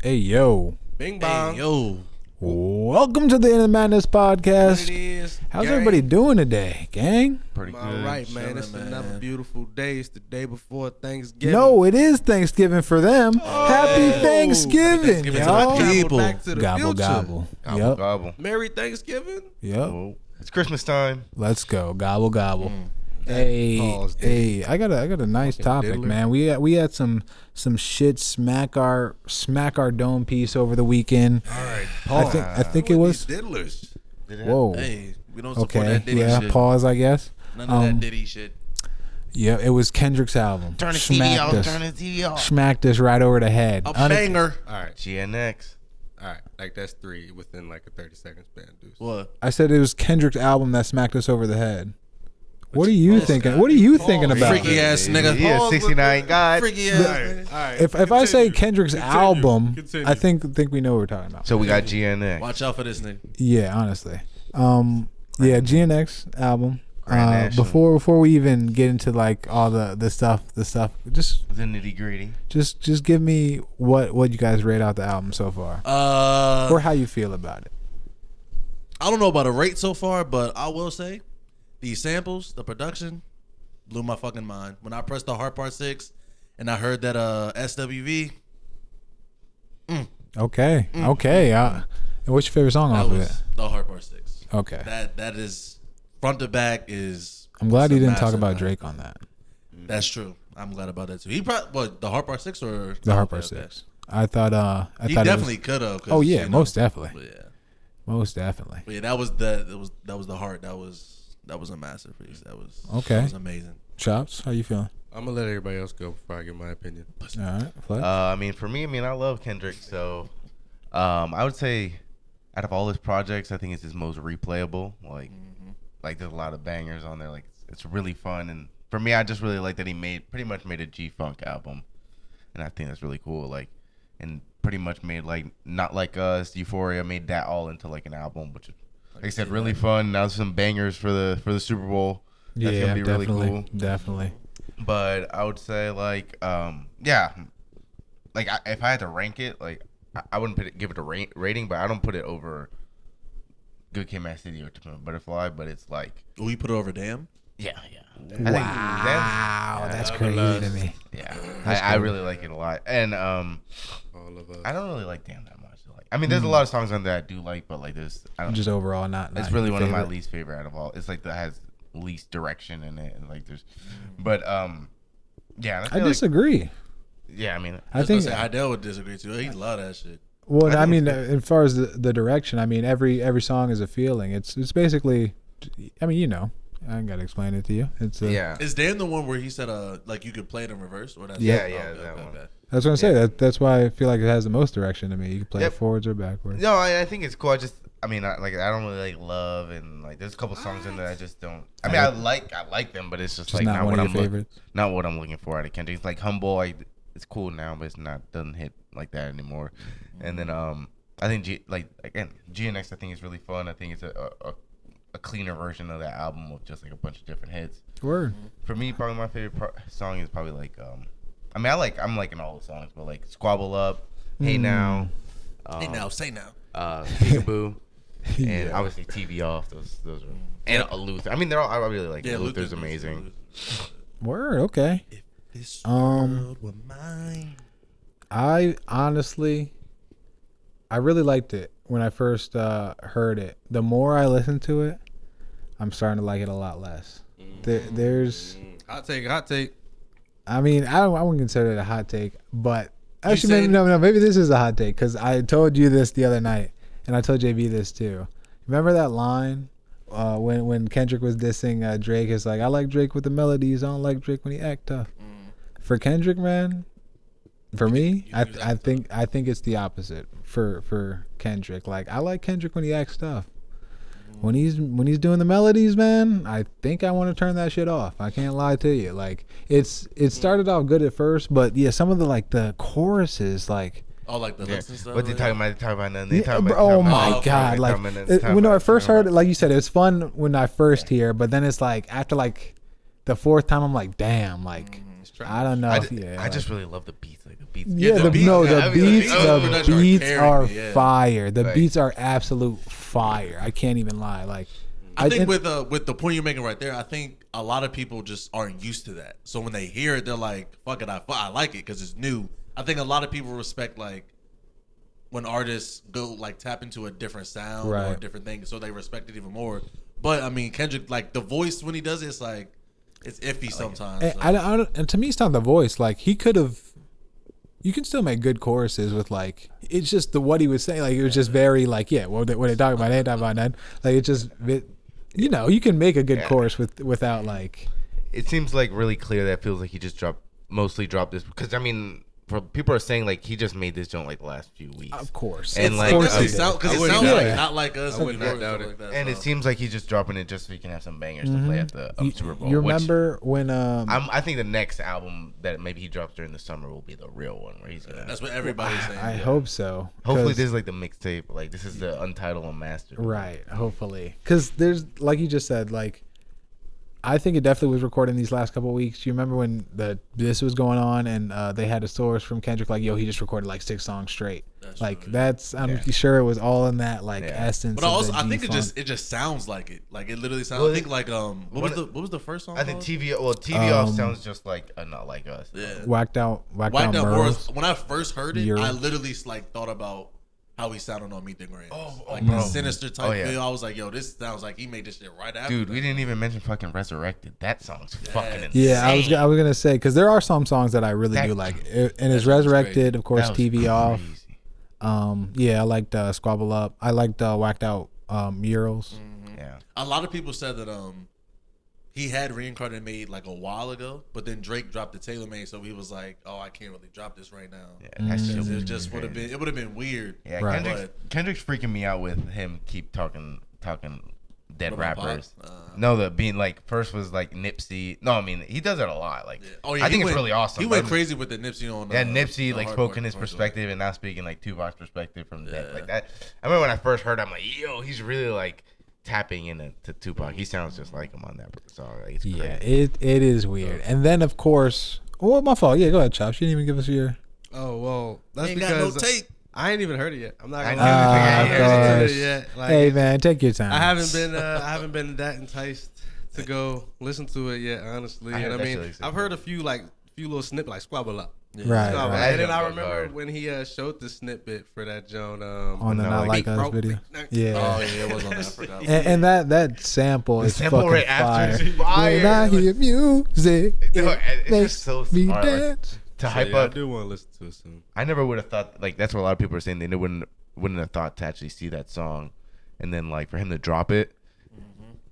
Hey, yo. Bing bong. Hey, yo. Welcome to the End of Madness podcast. What it is, How's gang? everybody doing today, gang? Pretty All good. right, man. Chilling, It's man. another beautiful day. It's the day before Thanksgiving. No, it is Thanksgiving for them. Happy Thanksgiving, Thanksgiving to y'all. the Travel people. back to the Gobble, future. gobble. Gobble, Yep, gobble. Merry Thanksgiving. yep. Oh, it's Christmas time. Let's go. Gobble, gobble. Hey, Pause, hey, I got a nice Fucking topic, diddler. man. We had some shit smack our dome piece over the weekend. All right. I think it was. diddlers. Whoa. Hey, we don't support Okay. that Diddy Yeah. shit. Pause. I guess. None of that Diddy shit. Yeah. It was Kendrick's album. Turn the Smacked TV off. us. Turn the TV off. Smacked us right over the head. A banger. All right. GNX. All right. Like that's three within like a 30-second span, dude. What? I said it was Kendrick's album that smacked us over the head. What are you thinking? What are you thinking about? Freaky ass nigga. Yeah, Pause with 69 the- God. Freaky All ass right. nigga. All right. If I say Continue. Kendrick's Continue. album, Continue. I think we know what we're talking about. So we got GNX. Watch out for this nigga. Yeah, honestly. Yeah, GNX album. Grand National. Before we even get into like all the stuff, just The nitty gritty. just give me what you guys rate out the album so far, or how you feel about it. I don't know about a rate so far, but I will say these samples, the production, blew my fucking mind. When I pressed the Hard Part 6 and I heard that SWV, Okay. And what's your favorite song that off of it? was the Hard Part 6. Okay. That is front to back is. I'm glad it's a you didn't talk massive about master. Drake on that. That's true. I'm glad about that too. He probably the Hard Part 6 or The Hard okay, Part okay. 6. I thought He it definitely was, could have. Oh yeah, most definitely. But yeah, Most definitely. but yeah, that was the heart. That was a masterpiece. That was Okay. That was amazing. Chops, how you feeling? I'm gonna let everybody else go before I give my opinion. All right, Fletch. I mean, for me, I love Kendrick. So I would say out of all his projects, I think it's his most replayable. Like there's a lot of bangers on there. Like it's really fun. And for me, I just really like that he pretty much made a G-Funk album. And I think that's really cool. Like, and pretty much made like Not Like Us, Euphoria, made that all into like an album, which is, like I said, really fun. Now some bangers for the Super Bowl. That's yeah, gonna be definitely, really cool. definitely. But I would say like yeah, like if I had to rank it, like I wouldn't give it a rating, but I don't put it over Good Kid, Mad City or Timon Butterfly, but it's like We put it over Damn. yeah. Wow, that's crazy to me. Yeah, I really like it a lot, and All of us. I don't really like Damn that much. Like, I mean, there's a lot of songs on there I do like, but like I don't. Just overall, not It's really your one of my favorite. least favorite out of all. It's like that has least direction in it, and like there's, but yeah, I disagree. yeah, I mean, I think. say Hydel would disagree too. He love that shit. Well, I think mean, it's as far as the direction, I mean, every song is a feeling. It's basically, I mean, you know, I ain't gotta explain it to you. It's yeah. Is Damn the one where he said like you could play it in reverse or that's Yeah, oh, yeah, okay, that okay, one. okay. That's what I'm saying. That's why I feel like it has the most direction to me. You can play Yep. it forwards or backwards. No, I think it's cool. I mean, I don't really like Love, and like there's a couple songs in there I just don't. I mean, I like them, but it's just like not not one what of I'm your favorites. not what I'm looking for out of Kendrick. It's like Humble, it's cool now, but it's not doesn't hit like that anymore. And then I think GNX I think is really fun. I think it's a cleaner version of that album with just like a bunch of different hits. Word. For me, probably my favorite song is probably like I mean, I'm liking all the songs, but like Squabble Up, Hey Now, Hey now, say now. Peekaboo, and Yeah. obviously TV Off. Those are and Luther. I mean, they're all. I really like Luther's amazing. Word. Okay. If this Um, world were mine. I honestly, I really liked it when I first heard it. The more I listen to it, I'm starting to like it a lot less. There's, Hot take. I mean, I wouldn't consider it a hot take, but actually, said- maybe no, maybe this is a hot take because I told you this the other night, and I told JB this too. Remember that line when Kendrick was dissing Drake? It's like, I like Drake with the melodies. I don't like Drake when he act tough. For Kendrick, man, for me, I think it's the opposite. For Kendrick, like I like Kendrick when he acts tough. When he's doing the melodies, man, I think I want to turn that shit off. I can't lie to you. Like it started off good at first, but yeah, some of the choruses, like Oh, like the Yeah. hooks and stuff. What they like talking that? about? They talking about nothing. They yeah, talking bro, about. oh talking my about- god, talking like about nothing, talking when I about- first talking heard about- it, like you said, it was fun when I first hear, but then it's like after like the fourth time, I'm like, damn, like It's trash. I don't know. I just really love the beats. Like the beats. Yeah, the the beats- beats carrying are me, yeah. fire. The Like- beats are absolute fire. I can't even lie. Like, I think with the point you're making right there, I think a lot of people just aren't used to that. So when they hear it, they're like, "Fuck it, I like it because it's new." I think a lot of people respect like when artists go like tap into a different sound or a Right. different thing, so they respect it even more. But I mean, Kendrick, like the voice when he does it, it's like it's iffy sometimes. and, so. I don't, and to me, it's not the voice. Like, he could have. You can still make good choruses with like. It's just what he was saying. Like, it was just very like, yeah. What they talking about, they ain't talking about that. Like, it just. You can make a good chorus without like. It seems like really clear that it feels like he just mostly dropped this because I mean, people are saying like he just made this joint like the last few weeks. Of course, And, of like, course Because he it did. sounds Yeah. like not like us. I would not and doubt stuff it. like that, And it so. seems like he's just dropping it just so he can have some bangers to play at the Super Bowl. You which remember when I think the next album that maybe he drops during the summer will be the real one where he's gonna. That's what everybody's saying. I hope so. Hopefully 'cause- this is like the mixtape. Like this is the Untitled Unmastered. Right, hopefully. Because there's, like you just said, like, I think it definitely was recorded in these last couple of weeks. You remember when this was going on and they had a source from Kendrick, like, yo, he just recorded like 6 songs straight. That's Like, true. that's, I'm Yeah. sure it was all in that, like, Yeah. essence. But of also, the I think G-funk. it just sounds like it. Like it literally sounds. Well, I think like what was the first song? I think called? TV off sounds just like Not Like Us. Yeah. Whacked out Whacked out Merles. When I first heard it, You're- I literally like thought about how he sounded on Meet the Grams. Like bro. the sinister type Oh, yeah. feel. I was like, yo, this sounds like he made this shit right after. Dude, that. we didn't even mention fucking Resurrected. That song's fucking insane. Yeah, I was gonna say, because there are some songs that I really That- do like, and it's sounds Resurrected, of course, That was TV off. crazy. Yeah, I liked Squabble Up. I liked Whacked Out Murals. Yeah. A lot of people said that he had Reincarnated made like a while ago, but then Drake dropped the Taylor Made, so he was like, "Oh, I can't really drop this right now." Yeah, that shit Because was it just would have crazy. been weird. Yeah, Right. Kendrick's freaking me out with him keep talking dead What about rappers. Pop? No, the being like first was like Nipsey. No, I mean he does it a lot. Like Oh yeah, I he think went- it's really awesome. He but went crazy with the Nipsey on. Yeah, Nipsey the like Hard spoke Part in his commercial. perspective and now speaking like Tupac's perspective from that Yeah. like that. I remember when I first heard, I'm like, yo, he's really like tapping into Tupac. He sounds just like him on that song. Like, it's Yeah, crazy. it is weird. And then of course, well, my fault. Yeah, go ahead, Chops. You didn't even give us your. Oh well, that's Ain't got no because tape. I ain't even heard it yet. I'm not I gonna know. lie. I haven't gosh. listened to it yet. Like, Hey man, take your time. I haven't been that enticed to go listen to it yet, honestly. I heard And I that mean, shit like I've heard a few little snippets like Squabble Up. Right, Squabble Up. right. And then I That remember hard. when he showed the snippet for that joint on the No, Not Like Beat Us Broke. video. Oh Yeah. yeah, it was on that. I forgot. And that sample is sample fucking right after fire. is fire. When I hear music, No, it it's makes just so me smart. Like, dance. to hype I up. do want to listen to it soon. I never would have thought like that's what a lot of people are saying. They wouldn't have thought to actually see that song, and then like for him to drop it,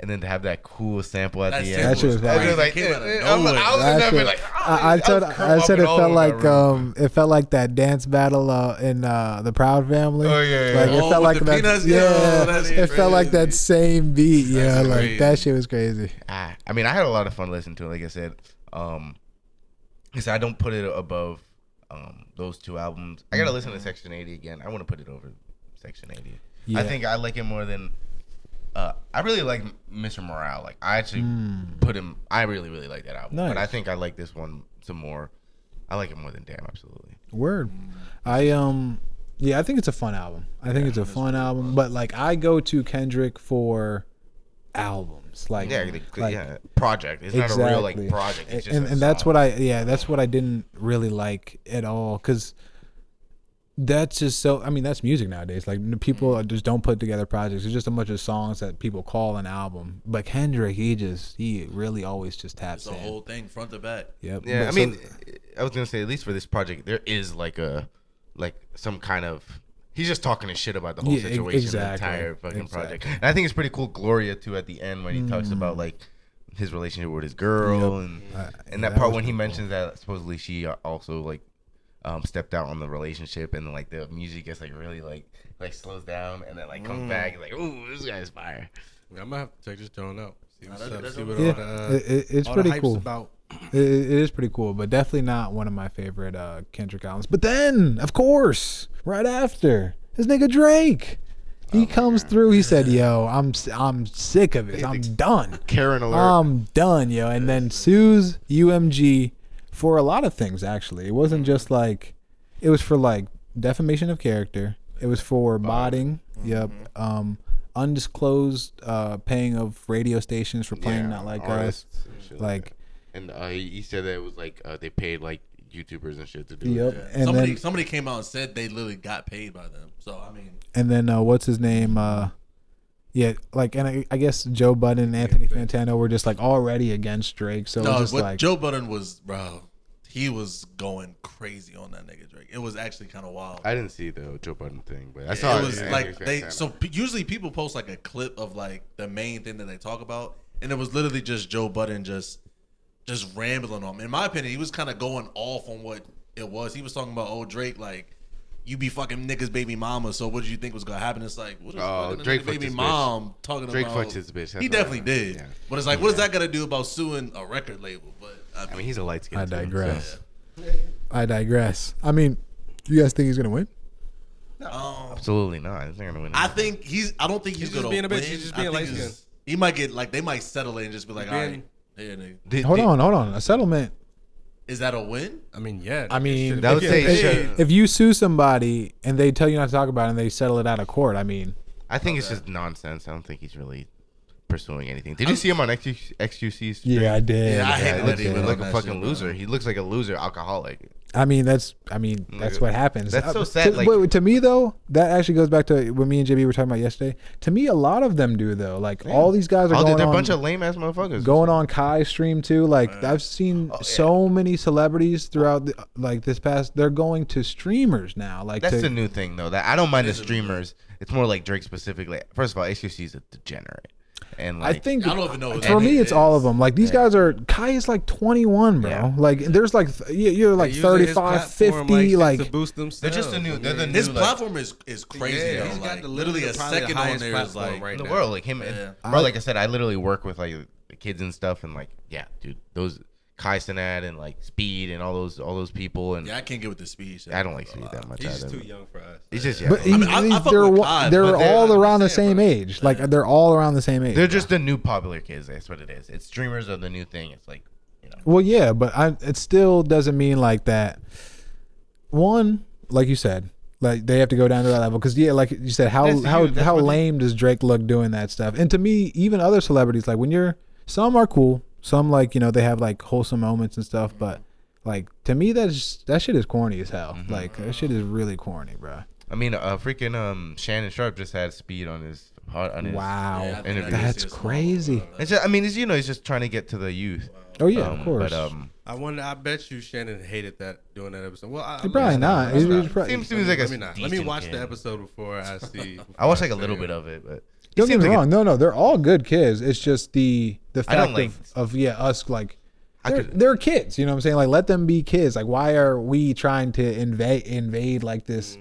and then to have that cool sample at That the sample end. That shit was crazy. fire. It Like, came out of I was nowhere. in That there shit- like, I said it felt like it felt like battle in the Proud Family. Oh, yeah, yeah. Like it Oh, felt with like the that. peanuts? Yeah, Yo, that's it felt like that crazy. same beat. Yeah, That's like crazy. that shit was crazy. I mean, I had a lot of fun listening to it. Like I said, I don't put it above those two albums. I gotta listen to Section 80 again. I want to put it over Section 80. Yeah. I think I like it more than. I really like Mr. Morale. Like I actually put him. I really like that album. But Nice. I think I like this one some more. I like it more than Damn. Absolutely. Word. I think it's a fun album. I think it's a fun album. But like I go to Kendrick for albums. Like Yeah, project. It's not a real like Exactly. project. It's just and a that's song. that's what I didn't really like at all, because that's just so, I mean, that's music nowadays. Like people just don't put together projects. It's just a bunch of songs that people call an album. But Kendrick, he really always just taps It's a in. whole thing, front to back. Yep. Yeah, But I mean, I was gonna say at least for this project, there is like some kind of. He's just talking his shit about the whole Yeah, situation, exactly. the entire fucking project. Exactly. And I think it's pretty cool. Gloria too at the end when he talks about like his relationship with his girl and that that part was when he pretty mentions that supposedly she also like stepped out on the relationship and then like the music gets like really like slows down and then like comes back like ooh, this guy's fire. I'm gonna have to check this joint out. See what's up. that's See a- what Yeah, all the it's all pretty the hype's cool. about. It is pretty cool, but definitely not one of my favorite Kendrick albums. But then, of course, right after, this nigga Drake, he comes through. He said, "Yo, I'm sick of it. I'm done. Karen alert. I'm done, yo." And then sues UMG for a lot of things actually. It wasn't just like, it was for like defamation of character. It was for botting. Yep. Undisclosed paying of radio stations for playing Not Like Us. artists and shit Like, and he said that it was like they paid like YouTubers and shit to do yep. it. And Somebody came out and said they literally got paid by them. So I mean, and then what's his name? Yeah, like, and I guess Joe Budden and Anthony Fantano were just like already against Drake. So it no, was just what like, Joe Budden was, bro, he was going crazy on that nigga Drake. It was actually kind of wild. I didn't see the Joe Budden thing, but I saw It was Anthony like Fantano. usually people post like a clip of like the main thing that they talk about, and it was literally just Joe Budden just rambling on him. In my opinion, he was kind of going off on what it was. He was talking about, oh, Drake, like, you be fucking niggas baby mama, so what did you think was gonna happen? It's like, what is fucking Drake a nigga fucked baby his mom talking Drake about? fucked his bitch. That's He what definitely I- did. yeah. But it's like, what is that gonna do about suing a record label? But I mean, he's a light skin. I digress. I digress. I mean, you guys think he's gonna win? Absolutely not. He's not gonna win. I think I don't think he's He's just gonna being a bitch. win. He's just I being think light-skinned. it's- He might get like, they might settle it and just be like, all right, here, nigga. Hold on. A settlement. Is that a win? I mean, yeah. I mean, That would if, say if, if you sue somebody and they tell you not to talk about it and they settle it out of court, I mean, I think it's just nonsense. I don't think he's really pursuing anything. Did you see him on XQC's? yeah, I did. Yeah, I hate He that looks he went like on a that fucking shit, bro. loser. He looks like a loser alcoholic. I mean, that's what happens. That's so sad, To, like- wait, to me though, that actually goes back to what me and JB were talking about yesterday. To me, a lot of them do though. Like all these guys are Oh, going they're a on, bunch of lame ass motherfuckers. going on Kai's stream too. Like I've seen so many celebrities throughout like this past. They're going to streamers now. Like That's to, the new thing though. That I don't mind the streamers. It's more like Drake specifically. First of all, HUC is a degenerate, and I like think I don't even know who for that me, nigga it's all is. of them. Like these guys are. Kai is like 21, bro. Yeah. Like there's like you're like Using 35, his platform, 50. to Like boost themselves. They're just the new- they're the new- His like- platform is crazy. Yeah, though. he's got Like, the- literally a probably the second on highest there is platform like right in the now. world, like him, Yeah. bro. Like I said, I literally work with like the kids and stuff, and like, yeah, dude, those Kai Cenat and like Speed and all those people, and yeah, I can't get with the speed. shit. I don't like Speed that much. He's just either. too young for us. He's just But yeah. I fuck they're with Kai, they're but all I'm around the saying, same bro. age. Like they're all around the same age. They're just the new popular kids. That's what it is. It's streamers are the new thing. It's like, you know. Well, yeah, but it still doesn't mean like that. One, like you said, like they have to go down to that level because yeah, like you said, how That's you. That's what lame does Drake look doing that stuff? And to me, even other celebrities, like some are cool, some like they have like wholesome moments and stuff, but like to me that shit is corny as hell. Like that shit is really corny, bro. I mean, freaking Shannon Sharp just had Speed on his Wow, Yeah, I think I interview. did that's see a small crazy. one, It's just, I mean, it's he's just trying to get to the youth. Oh yeah, of course. But I bet you Shannon hated that doing that episode. Well, I Probably mean, not. let's He was not. probably- seems to me like a Let me not. Let me decent watch kid. the episode before I see. I watched like a before little say bit it. of it, but Don't get seems me like wrong. No, they're all good kids. It's just the I fact don't like- of us like I could- they're kids. You know what I'm saying? Like let them be kids. Like why are we trying to invade like this?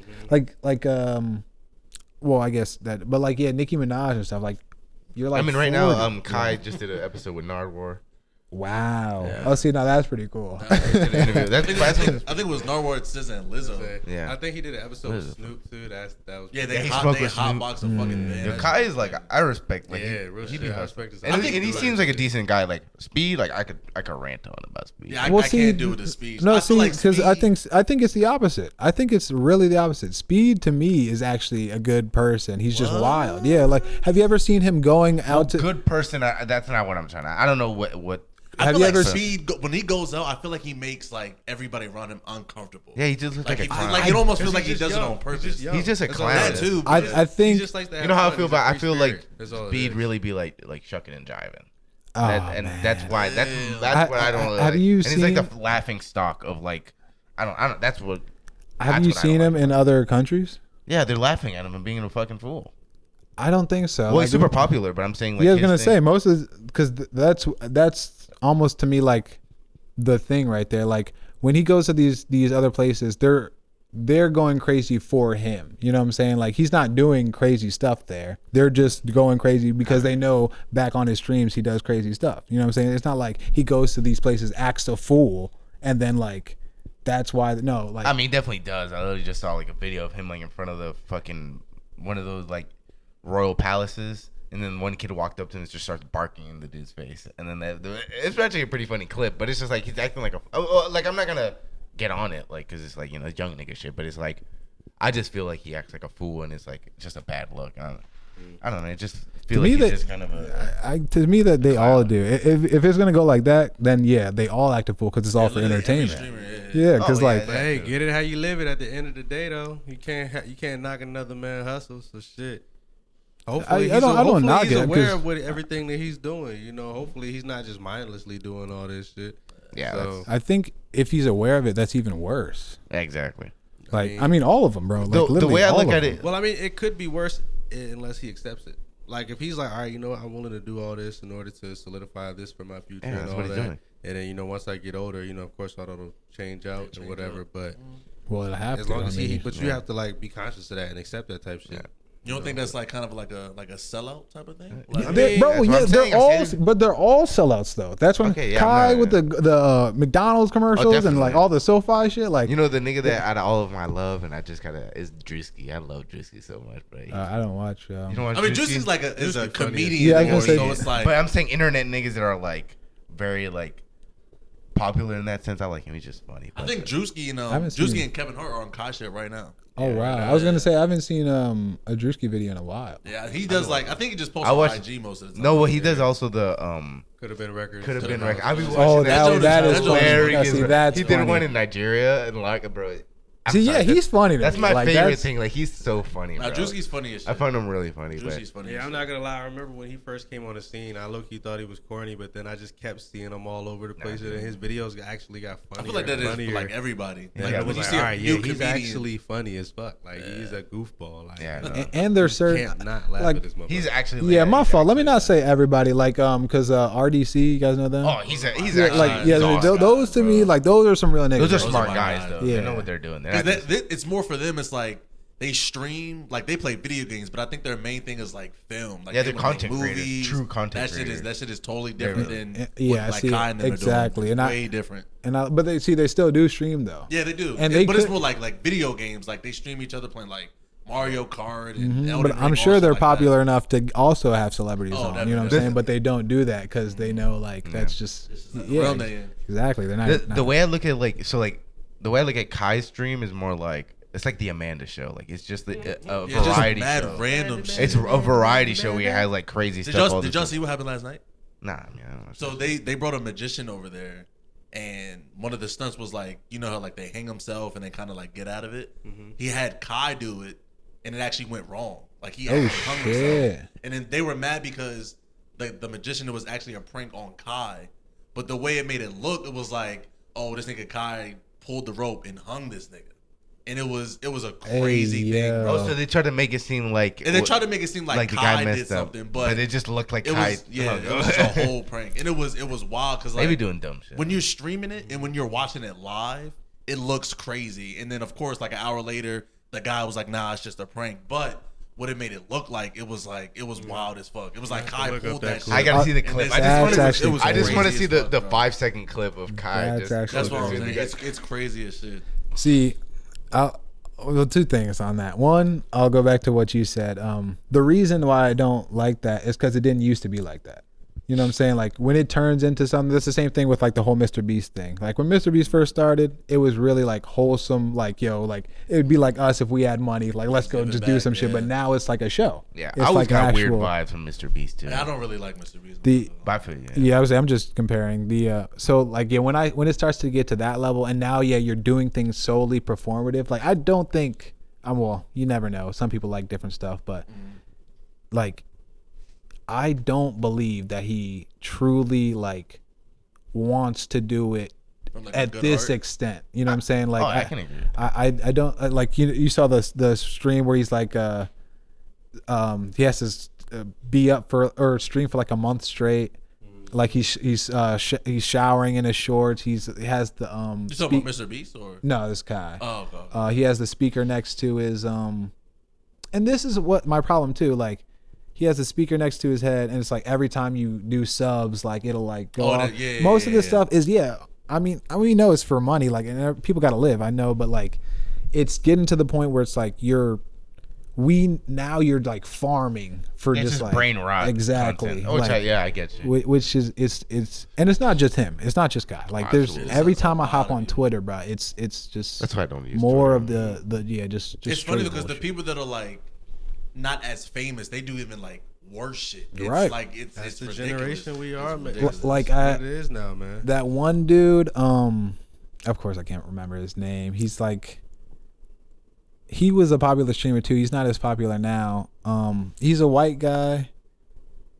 Well, I guess that, but like yeah, Nicki Minaj and stuff. Like you're like. I mean, right 40. now, Kai just did an episode with Nardwar. Wow. Yeah. Oh, see, now that's pretty cool. Did an interview. I That's, think, that's I think it was Narwhal, SZA, and Lizzo. Yeah. I think he did an episode What with is it? Snoop too. That was Yeah, Yeah, they he hot, spoke they with Snoop. hotbox a fucking man. Yo, Kai is like I respect. Like, Yeah, real he shit. be I hustling. respect his And, hustle. and he seems like a decent guy. Like Speed, like I could rant on about Speed. Yeah, I Well, see, can't do with the speech. No, I see, feel like because Speed- I think it's the opposite. I think it's really the opposite. Speed to me is actually a good person. He's just wild. Yeah, like have you ever seen him going out to? Good person. That's not what I'm trying to. I don't know what. I Have feel you like ever- Speed when he goes out, I feel like he makes like everybody around him uncomfortable. Yeah, he just looks like a he- clown. like it almost feels He's like he just does it young. on purpose. He's just a That's all clown. it That is. too. I but- He think just likes to have You know how I fun. feel He's about. a I free feel like spirit. That's all it Speed is. really be like shucking and jiving. Oh, And man. that's why that's I- what I don't. have like. you and he's like seen- the laughing stock of like. I don't. That's what. Have that's you what I seen don't him like. in other countries? Yeah, they're laughing at him and being a fucking fool. I don't think so. Well, Like, he's super popular, but I'm saying like. yeah, I was his gonna thing- say most of because that's almost to me like the thing right there. Like when he goes to these other places, they're going crazy for him. You know what I'm saying? Like he's not doing crazy stuff there. They're just going crazy because they know back on his streams he does crazy stuff. You know what I'm saying? It's not like he goes to these places, acts a fool, and then like that's why no like I mean, he definitely does. I literally just saw like a video of him like in front of the fucking one of those like royal palaces, And then one kid walked up to him and just starts barking in the dude's face. And then it's actually a pretty funny clip, but it's just like he's acting like like I'm not gonna get on it, like, cause it's like, you know, young nigga shit. But it's like I just feel like he acts like a fool, and it's like just a bad look. I don't know. It just feel like he's just kind of to me that they all do. If it's gonna go like that, then yeah, they all act a fool because it's all for entertainment. Yeah, because hey, get it how you live it. At the end of the day, though, you can't knock another man hustle. So shit. Hopefully, I don't knock he's it, aware of everything that he's doing. You know, hopefully he's not just mindlessly doing all this shit. Yeah, so, I think if he's aware of it, that's even worse. exactly. Like, I mean, all of them, bro. Like, The way I all look of at them. it, well, I mean, it could be worse unless he accepts it. Like, if he's like, all right, you know what, I'm willing to do all this in order to solidify this for my future and that's all what he's that. doing. And then, you know, once I get older, you know, of course, that'll change out and whatever. But Well, it'll have as to. long as I mean, but you have to like be conscious of that and accept that type shit. Yeah. You don't think that's like kind of like a sellout type of thing? I Like, mean, bro, that's what yeah, I'm saying. they're I'm all, saying- but they're all sellouts though. That's when Okay, yeah, Kai I'm with the McDonald's commercials and definitely. like all the SoFi shit. Like, you know, the nigga that out of all of my love, and I just gotta is Drewski. I love Drewski so much, bro. I don't watch. You don't watch I mean, Drewski? Juicy's like is a Drewski funny. comedian. Yeah, I was so gonna say- it's like. But I'm saying internet niggas that are like very like popular in that sense. I like him. He's just funny. I think Drewski and haven't seen Drewski it. and Kevin Hart are on Kai shit right now. Oh wow, I was gonna say I haven't seen a Drewski video in a while. Yeah, he does like I think he just posts I on watched- IG most of the time. no. Well, he does also the Could have been records. could have been been record. I be records. watching Oh, that. that is That's funny. hilarious. Yeah, see, that's he did funny. one in Nigeria and like, bro. I'm See, sorry, yeah, he's funny. To That's me. my Like, favorite that's- thing. Like, he's so funny. Now Bro. Drewski's funny as shit. I found him really funny. But Drewski's funny. Yeah, as I'm shit. not gonna lie. I remember when he first came on the scene, I low-key thought he was corny, but then I just kept seeing him all over the place, and his videos actually got funnier. I feel like that is funnier. for like everybody. Yeah, Like I when was you like, see all a right, new yeah, he's comedian, actually funny as fuck. Like he's a goofball. Like, Yeah, and they're certain. can't not laugh like, at this motherfucker. he's actually. Yeah, my he's fault. Let me actually- not say everybody. Like, because RDC, you guys know them. Oh, he's yeah, actually like yeah, awesome. those to me, like those are some real niggas. Those are right smart my guys, guys. though. Yeah. They know what they're doing. They're 'Cause not just- it's more for them. It's like they stream, like they play video games, but I think their main thing is like film. Like Yeah, they're they wanna make content creators, movies. true content That creators. shit is totally different than Yeah, what like see, Kai and them are exactly. doing. And It's I- way different. but they still do stream though. Yeah, they do. And they but it's could- more like video games. Like they stream each other playing like Mario Kart and Elden But Ring, I'm all sure shit they're like popular that. enough to also have celebrities Oh, on. You know what I'm definitely. saying? But they don't do that because they know like that's just real name. exactly. They're not the not- way I look at the way I look at Kai's stream is more like it's like the Amanda show. Like it's just a Yeah, just variety mad show. random shit. It's a variety show where you have like crazy Did stuff. y'all, all did the y'all time. see what happened last night? Nah, man. I don't know. So they brought a magician over there, and one of the stunts was like, you know how like they hang himself and they kind of like get out of it. He had Kai do it, and it actually went wrong. Like he actually hung shit. himself, and then they were mad because the magician was actually a prank on Kai, but the way it made it look, it was like, oh, this nigga Kai pulled the rope and hung this nigga, and it was a crazy thing, yeah. bro. Oh, so they tried to make it seem like And they tried to make it seem like the Kai guy did messed up, something, but it just looked like it Kai. was it was just a whole prank, and it was wild because like They be doing dumb shit. when you're streaming it and when you're watching it live, it looks crazy, and then of course like an hour later, the guy was like, "Nah, it's just a prank," but what it made it look like, it was wild as fuck. It was like Kai look up pulled that that clip. I shit. gotta see the And clip. this- That's it actually was I just want to crazy see as the fuck, the bro. 5-second clip of Kai. That's just, actually That's what I'm crazy. saying. It's crazy as shit. See, well, two things on that. One, I'll go back to what you said. The reason why I don't like that is because it didn't used to be like that. You know what I'm saying? Like when it turns into something, that's the same thing with like the whole Mr. Beast thing. Like when Mr. Beast first started, it was really like wholesome. Like like it would be like us if we had money. Like let's go Give it just do back, some shit. But yeah. now it's like a show. yeah, it's I always like an got weird actual- vibes from Mr. Beast too. I don't really like Mr. Beast. But I feel you. Yeah, I'm just comparing the so like when it starts to get to that level and now you're doing things solely performative. Like I don't think you never know. Some people like different stuff, but like I don't believe that he truly like wants to do it From, like, a at good this heart. extent. You know what I'm saying? Like I can agree. I don't like you saw the stream where he's like he has to be up for or stream for like a month straight. Like he's showering in his shorts. He has the You talking about Mr. Beast or? no, this guy. Oh, okay. He has the speaker next to his and this is what my problem too. Like he has the speaker next to his head, and it's like every time you do subs, like it'll like go off. yeah, Most of this yeah. stuff is I mean we know it's for money. Like and people got to live. I know, but like it's getting to the point where it's like you're now you're like farming for It's just like brain rot. exactly. content. Which Like, I get you. which is it's and it's not just him. It's not just Guy. Like there's Absolutely. every time I hop on Twitter, bro, it's just That's why I don't use more Twitter. of the just It's funny straight because the bullshit. people that are like not as famous, they do even like worse shit. It's Right. like it's That's the ridiculous. generation we are, It's man. ridiculous. Like It is now, man. that one dude, of course I can't remember his name. He's like, he was a popular streamer too. He's not as popular now. He's a white guy,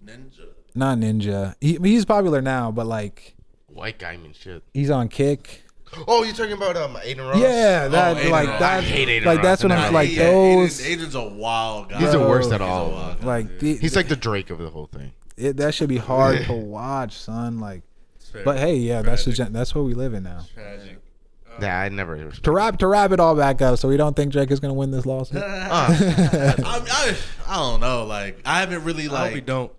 Ninja. not Ninja. He's popular now, but like White guy mean shit. he's on Kick. Oh, you're talking about Aiden Ross? Yeah, that Aiden like Ross. that's I hate Aiden like Ross that's what and I'm I like hate those. Aiden's a wild guy. He's the Bro. worst at He's a all. wild guy. Like He's like the Drake of the whole thing. that should be hard to watch, son. Like, It's very but hey, yeah, that's what we live in now. tragic. Yeah, I never. To wrap it all back up, so we don't think Drake is gonna win this lawsuit. I don't know. Like I haven't really I hope like. we don't.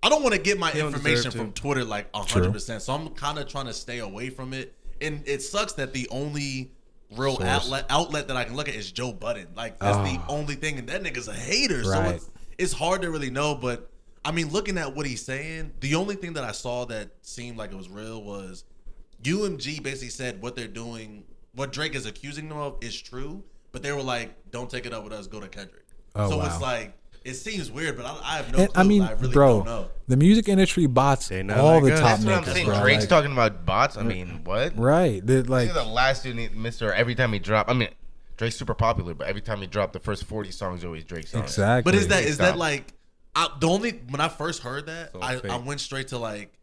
I don't want to get my He don't information deserve to. from Twitter like 100%. So I'm kind of trying to stay away from it. And it sucks that the only real Source. outlet that I can look at is Joe Budden. Like that's the only thing, and that nigga's a hater. So Right. it's hard to really know. But I mean, looking at what he's saying, the only thing that I saw that seemed like it was real was UMG basically said what they're doing, what Drake is accusing them of is true. But they were like, "Don't take it up with us. Go to Kendrick." Oh, so wow. it's like it seems weird, but I have no And, clue. I mean, I really bro, don't know. the music industry bots They not all like the us. top That's what I'm niggas, saying. bro. Drake's Like, talking about bots. I mean, what? right. Like, He's the last dude, Mister. Every time he drop, I mean, Drake's super popular, but every time he dropped, the first 40 songs are always Drake songs. exactly. But is that Stop. like when I first heard that So I fake. went straight to like,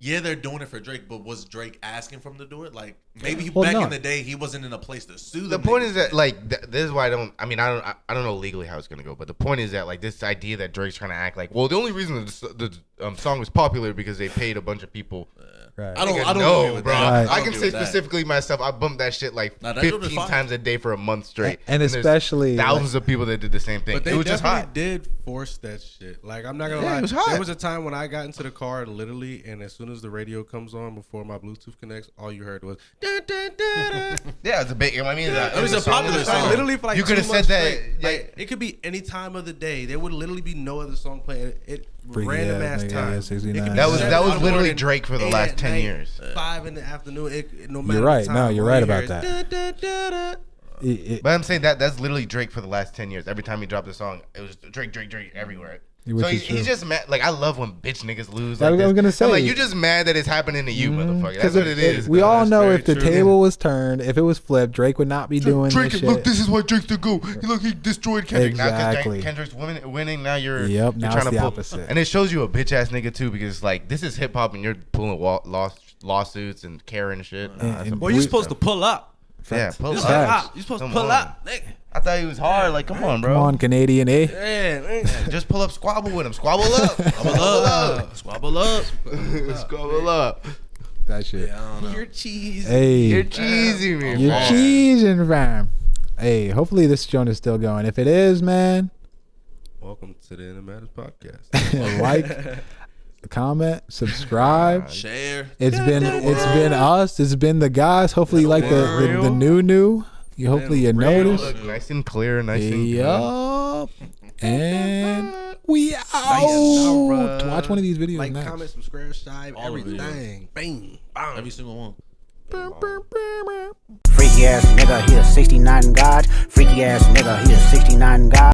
yeah, they're doing it for Drake, but was Drake asking for him to do it? Like maybe Well, back no. in the day he wasn't in a place to sue The them. point niggas. is that like this is why I don't. I mean, I don't know legally how it's gonna go, but the point is that like this idea that Drake's trying to act like, well, the only reason the song was popular because they paid a bunch of people. right. I don't agree know, with bro. that. Right. don't I can agree say with that. specifically myself. I bumped that shit like Nah, that shit was 15 fire. times a day for a month straight, And there's especially, thousands of people that did the same thing. But they It was just definitely hot. did force that shit. Like I'm not gonna Yeah, lie, it was hot. there was a time when I got into the car literally, and as soon as the radio comes on before my Bluetooth connects, all you heard was. Dun, dun, dun, dun. Yeah, it's a big. I mean, It was a popular Like, song. literally for like You 2 could have said months that. straight. Yeah, Like, it could be any time of the day. There would literally be no other song playing. It Freaky random ass ass nigga, time. yeah, It 69. could be That was 7 that was in the literally morning, Drake for the 8 last at 10 night, years. 5 in the afternoon. No matter You're the right. time, No, you're all right you about hear is that. dun, dun, dun, dun. But I'm saying that's literally Drake for the last 10 years. Every time he dropped a song, it was Drake, Drake, Drake everywhere. Which So is he's true. just mad. Like, I love when bitch niggas lose. I Like was this. gonna say. I'm like, you just mad that it's happening to you, motherfucker. That's what it is. We all That's know very if the true. table was turned, if it was flipped, Drake would not be doing Drake, this look, shit. this is why Drake's the GOAT. Look, he destroyed Kendrick. Now Exactly. because Kendrick's winning, now you're, Yep, you're now trying it's to the pull. opposite. And it shows you a bitch ass nigga too, because like this is hip hop and you're pulling lawsuits and Karen and shit. Nah, that's and a Boy, you We- supposed to pull up. yeah, pull You up. supposed to Facts. up. You supposed to Come pull on. up, nigga. I thought he was hard. Like, come on, bro. Come on, Canadian, eh? Yeah, man. Just pull up, squabble with him. Squabble up. Squabble up. Squabble up. Squabble up. That shit. You're cheese. Hey, You're cheesy, man. you're cheesing, fam. Hey, hopefully this joint is still going. If it is, man, Welcome to the End Matters podcast. like, comment, subscribe. Share. It's been us. It's been the guys. Hopefully you like the new. You hopefully you notice. Look nice and clear, nice and good. Yup. And we out. Sayonara. Watch one of these videos Like, next. comment, subscribe, subscribe, All the everything. Bang, bang. Every single one. Freaky ass nigga, he a 69 God. Freaky ass nigga, he a 69 God.